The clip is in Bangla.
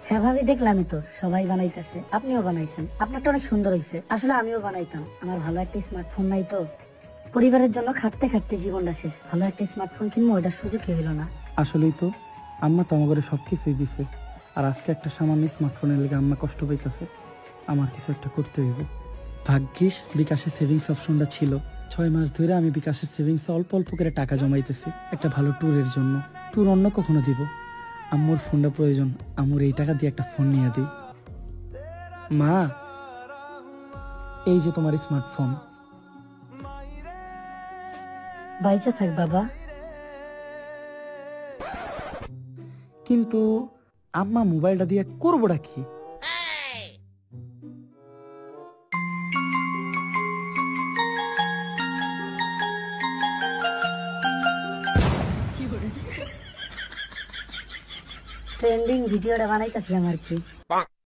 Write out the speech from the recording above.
হ্যাঁ ভাবি, দেখলামই তো সবাই বানাইতেছে, আপনিও বানাইছেন, আপনারটা অনেক সুন্দর হয়েছে। আসলে আমিও বানাইতাম, আমার ভালো একটা স্মার্টফোন নাই তো। পরিবারের জন্য খাটতে খাটতে জীবনটা শেষ, ভালো একটা স্মার্টফোন কিনবো ওটার সুযোগই হইলো না। আসলেই তো, আম্মা তো আমাকে সব কিছুই দিছে, আর আজকে একটা সামান্য স্মার্টফোনের লেগে আম্মা কষ্ট পাইতেছে। আমার কিছু একটা করতে হইব। ভাগ্যিস বিকাশের সেভিংস অপশনটা ছিল। 6 মাস ধরে আমি বিকাশের সেভিংসে অল্প অল্প করে টাকা জমাইতেছি একটা ভালো ট্যুরের জন্য। ট্যুর অন্য কখনো দিব। আম্মুর ফোনটা প্রয়োজন, আম্মুর এই টাকা দিয়ে একটা ফোন নিয়ে দিই। মা, এই যে তোমার স্মার্টফোন। বাইচা থাক বাবা। কিন্তু আম্মা মোবাইলটা দিয়ে করবোটা কি? ট্রেন্ডিং ভিডিওটা বানাইতেছিলাম আর কি।